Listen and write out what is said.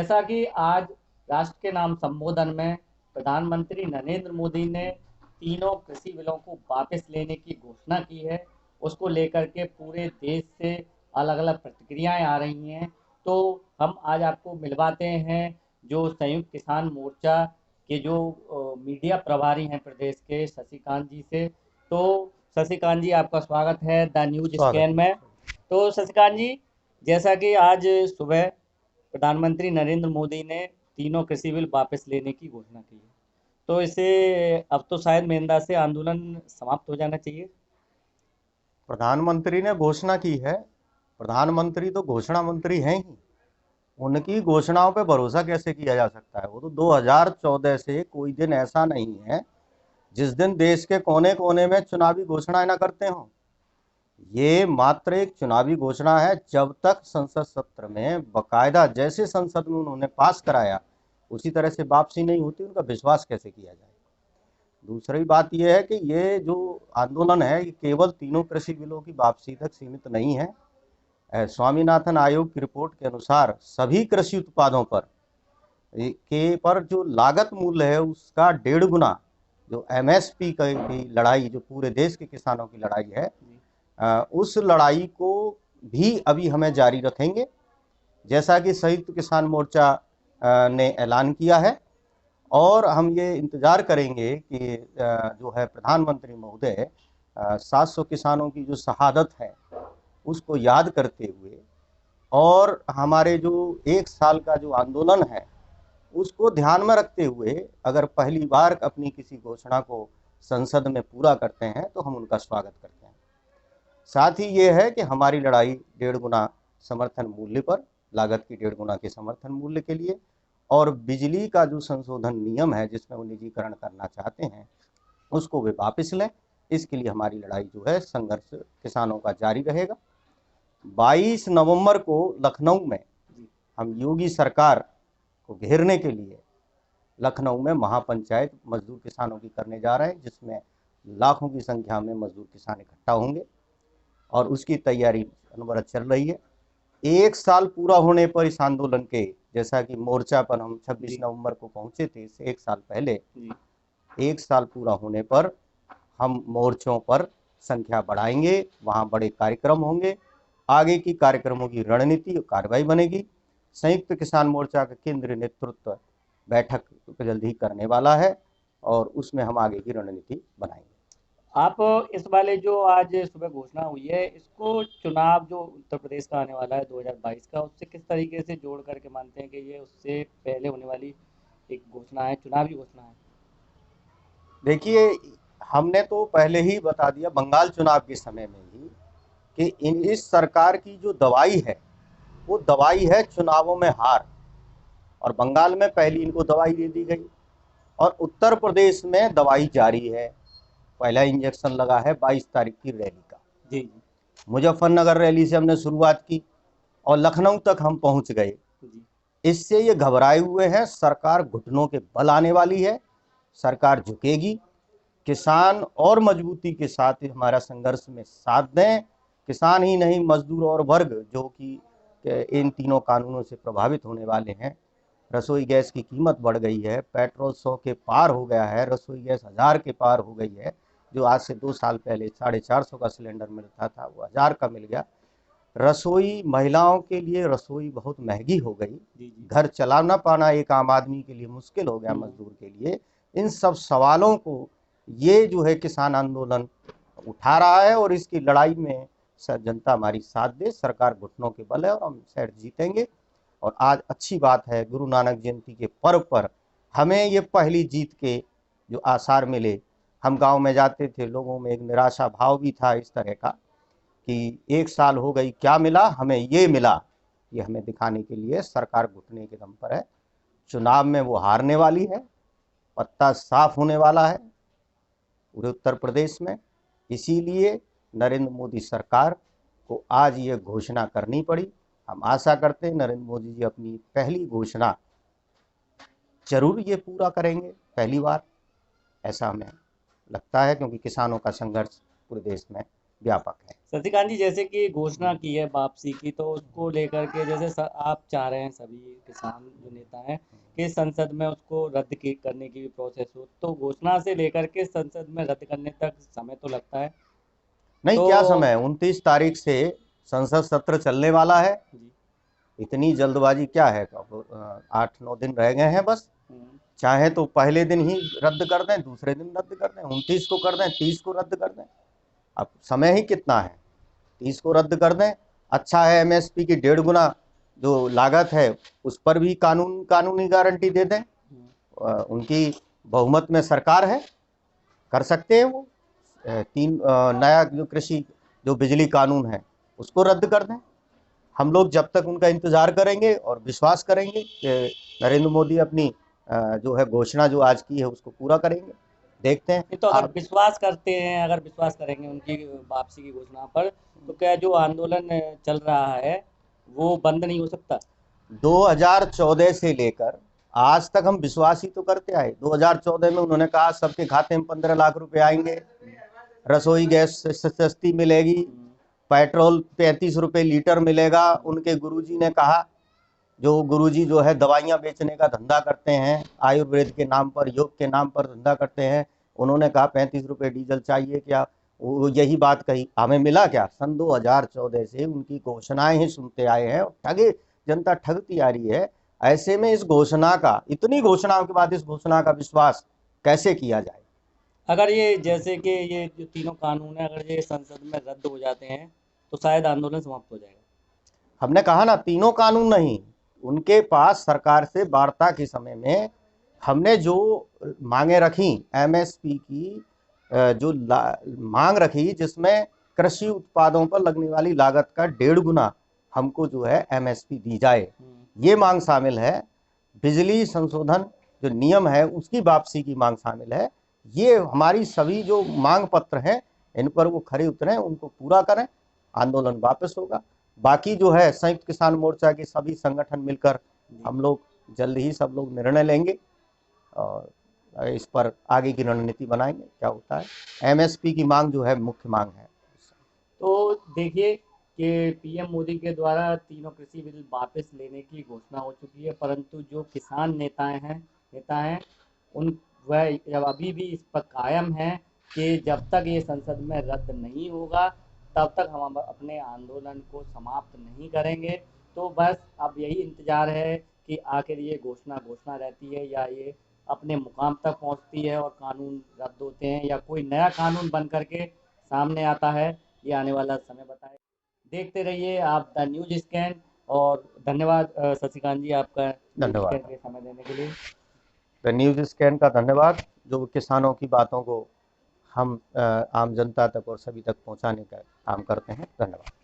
जैसा कि आज राष्ट्र के नाम संबोधन में प्रधानमंत्री नरेंद्र मोदी ने तीनों कृषि बिलों को वापस लेने की घोषणा की है, उसको लेकर के पूरे देश से अलग-अलग प्रतिक्रियाएं आ रही हैं। तो हम आज आपको मिलवाते हैं जो संयुक्त किसान मोर्चा के जो मीडिया प्रभारी हैं प्रदेश के शशिकांत जी से। तो शशिकांत जी, आपका स्वागत है द न्यूज स्वागत स्कैन है। में। तो शशिकांत जी, जैसा कि आज सुबह प्रधानमंत्री नरेंद्र मोदी ने तीनों कृषि बिल वापस लेने की घोषणा की है, तो इसे अब तो शायद मेंदा से आंदोलन समाप्त हो जाना चाहिए। प्रधानमंत्री ने घोषणा की है। प्रधानमंत्री तो घोषणा मंत्री हैं ही। उनकी घोषणाओं पे भरोसा कैसे किया जा सकता है? वो तो 2014 से कोई दिन ऐसा नहीं है जिस दिन देश के कोने कोने में चुनावी घोषणाएं ना करते हों। ये मात्र एक चुनावी घोषणा है। जब तक संसद सत्र में बकायदा जैसे संसद में उन्होंने पास कराया उसी तरह से वापसी नहीं होती, उनका विश्वास कैसे किया जाए? दूसरी बात यह है कि ये जो आंदोलन है ये केवल तीनों कृषि बिलों की वापसी तक सीमित नहीं है। स्वामीनाथन आयोग की रिपोर्ट के अनुसार सभी कृषि उत्पादों पर जो लागत मूल्य है उसका 1.5 गुना, जो एमएसपी की लड़ाई, जो पूरे देश के किसानों की लड़ाई है, उस लड़ाई को भी अभी हमें जारी रखेंगे। जैसा कि संयुक्त किसान मोर्चा ने ऐलान किया है, और हम ये इंतजार करेंगे कि जो है प्रधानमंत्री महोदय 700 किसानों की जो शहादत है उसको याद करते हुए, और हमारे जो 1 साल का जो आंदोलन है उसको ध्यान में रखते हुए अगर पहली बार अपनी किसी घोषणा को संसद में पूरा करते हैं तो हम उनका स्वागत करते हैं। साथ ही ये है कि हमारी लड़ाई 1.5 गुना समर्थन मूल्य पर, लागत की 1.5 गुना के समर्थन मूल्य के लिए, और बिजली का जो संशोधन नियम है जिसमें वो निजीकरण करना चाहते हैं उसको वे वापस लें। इसके लिए हमारी लड़ाई जो है, संघर्ष किसानों का जारी रहेगा। 22 नवंबर को लखनऊ में हम योगी सरकार को घेरने के लिए लखनऊ में महापंचायत मजदूर किसानों की करने जा रहे हैं, जिसमें लाखों की संख्या में मजदूर किसान इकट्ठा होंगे और उसकी तैयारी अनवरत चल रही है। 1 साल पूरा होने पर इस आंदोलन के, जैसा कि मोर्चा पर हम 26 नवंबर को पहुंचे थे, इससे 1 साल पहले, 1 साल पूरा होने पर हम मोर्चों पर संख्या बढ़ाएंगे, वहां बड़े कार्यक्रम होंगे, आगे की कार्यक्रमों की रणनीति और कार्रवाई बनेगी। संयुक्त किसान मोर्चा का केंद्रीय नेतृत्व बैठक जल्द ही करने वाला है और उसमें हम आगे की रणनीति बनाएंगे। आप इस वाले जो आज सुबह घोषणा हुई है, इसको चुनाव जो उत्तर प्रदेश का आने वाला है 2022 का, उससे किस तरीके से जोड़ करके मानते हैं कि ये उससे पहले होने वाली एक घोषणा है, चुनावी घोषणा है? देखिए, हमने तो पहले ही बता दिया बंगाल चुनाव के समय में ही कि इस सरकार की जो दवाई है वो दवाई है चुनावों में हार, और बंगाल में पहली इनको दवाई दे दी गई और उत्तर प्रदेश में दवाई जारी है। पहला इंजेक्शन लगा है 22 तारीख की रैली का। जी जी। मुजफ्फरनगर रैली से हमने शुरुआत की और लखनऊ तक हम पहुंच गए। जी। इससे ये घबराए हुए हैं, सरकार घुटनों के बल आने वाली है, सरकार झुकेगी। किसान और मजबूती के साथ हमारा संघर्ष में साथ दें। किसान ही नहीं, मजदूर और वर्ग जो कि इन तीनों कानूनों से प्रभावित होने वाले हैं। रसोई गैस की कीमत बढ़ गई है, पेट्रोल 100 के पार हो गया है, रसोई गैस 1000 के पार हो गई है। जो आज से 2 साल पहले 450 का सिलेंडर मिलता था वो 1000 का मिल गया। रसोई, महिलाओं के लिए रसोई बहुत महंगी हो गई। जी जी। घर चलाना पाना एक आम आदमी के लिए मुश्किल हो गया, मजदूर के लिए। इन सब सवालों को ये जो है किसान आंदोलन उठा रहा है और इसकी लड़ाई में जनता हमारी साथ दे। सरकार घुटनों के बल है और हम शायद जीतेंगे। और आज अच्छी बात है, गुरु नानक जयंती के पर्व पर हमें ये पहली जीत के जो आसार मिले। हम गांव में जाते थे, लोगों में एक निराशा भाव भी था इस तरह का कि 1 साल हो गई, क्या मिला हमें? ये मिला। ये हमें दिखाने के लिए सरकार घुटने के दम पर है। चुनाव में वो हारने वाली है, पत्ता साफ होने वाला है पूरे उत्तर प्रदेश में। इसीलिए नरेंद्र मोदी सरकार को आज ये घोषणा करनी पड़ी। हम आशा करते हैं नरेंद्र मोदी जी अपनी पहली घोषणा जरूर ये पूरा करेंगे, पहली बार ऐसा हमें लगता है, क्योंकि किसानों का संघर्ष पूरे देश में व्यापक है। शशिकांत जी, जैसे कि घोषणा की है वापसी की, तो उसको लेकर के जैसे आप चाह रहे हैं, सभी किसान जो नेता हैं, कि संसद में उसको करने की भी प्रोसेस हो, तो घोषणा से लेकर के संसद में रद्द करने तक समय तो लगता है। नहीं, तो क्या समय है? 29 तारीख से संसद सत्र चलने वाला है। जी। इतनी जल्दबाजी क्या है? 8-9 दिन रह गए हैं बस। हम्म, चाहे तो पहले दिन ही रद्द कर दें, दूसरे दिन रद्द कर दें, 29 को कर दें, 30 को रद्द कर दें। अब समय ही कितना है? 30 को रद्द कर दें। अच्छा है, एमएसपी की 1.5 गुना जो लागत है उस पर भी कानूनी गारंटी दे दें। हम्म। उनकी बहुमत में सरकार है, कर सकते हैं वो। नया जो कृषि जो बिजली कानून है उसको रद्द कर दें। हम लोग जब तक उनका इंतजार करेंगे और विश्वास करेंगे कि नरेंद्र मोदी अपनी जो है घोषणा जो आज की है उसको पूरा करेंगे। देखते हैं नहीं, तो अगर आप। विश्वास करते हैं, अगर विश्वास करेंगे उनकी वापसी की घोषणा पर, तो क्या जो आंदोलन चल रहा है वो बंद नहीं हो सकता? 2014 से लेकर आज तक हम विश्वास ही तो करते आए। 2014 में उन्होंने कहा सबके खाते में 15 लाख रुपए आएंगे, रसोई गैस सस्ती मिलेगी, हम्म, पेट्रोल 35 रुपए लीटर मिलेगा। उनके गुरुजी ने कहा, जो गुरुजी जो है दवाइयाँ बेचने का धंधा करते हैं, आयुर्वेद के नाम पर, योग के नाम पर धंधा करते हैं, उन्होंने कहा 35 रुपए डीजल चाहिए क्या? वो यही बात कही, हमें मिला क्या? सन 2014 से उनकी घोषणाएं ही सुनते आए हैं और ठगे जनता ठगती आ रही है। ऐसे में इस घोषणा का, इतनी घोषणाओं के बाद इस घोषणा का विश्वास कैसे किया जाए? अगर ये जैसे कि ये जो तीनों कानून है, अगर ये संसद में रद्द हो जाते हैं, तो शायद आंदोलन समाप्त हो जाएगा। हमने कहा ना, तीनों कानून नहीं, उनके पास सरकार से वार्ता के समय में हमने जो मांगे रखी, एमएसपी की जो मांग रखी, जिसमें कृषि उत्पादों पर लगने वाली लागत का 1.5 गुना हमको जो है एमएसपी दी जाए, हम्म। ये मांग शामिल है। बिजली संशोधन जो नियम है उसकी वापसी की मांग शामिल है। ये हमारी सभी जो मांग पत्र हैं, इन पर वो खरे उतरे, उनको पूरा करें, आंदोलन वापस होगा। बाकी जो है संयुक्त किसान मोर्चा के सभी संगठन मिलकर जी। हम लोग जल्द ही सब लोग निर्णय लेंगे और इस पर आगे की रणनीति बनाएंगे, क्या होता है। एमएसपी की मांग जो है मुख्य मांग है। तो देखिए कि पीएम मोदी के द्वारा तीनों कृषि बिल वापस लेने की घोषणा हो चुकी है, परंतु जो किसान नेता हैं उन वह जब अभी भी इस पर कायम है कि जब तक ये संसद में रद्द नहीं होगा, तब तक हम अपने आंदोलन को समाप्त नहीं करेंगे। तो बस अब यही इंतजार है कि आखिर ये घोषणा घोषणा रहती है, या ये अपने मुकाम तक पहुंचती है और कानून रद्द होते हैं, या कोई नया कानून बन करके सामने आता है। ये आने वाला समय बताए। देखते रहिए आप द न्यूज स्कैन। और धन्यवाद शशिकांत जी, आपका न्यूज स्कैन धन्यवाद। के समय देने के लिए। द न्यूज स्कैन का धन्यवाद, जो किसानों की बातों को हम आम जनता तक और सभी तक पहुंचाने का काम करते हैं। धन्यवाद।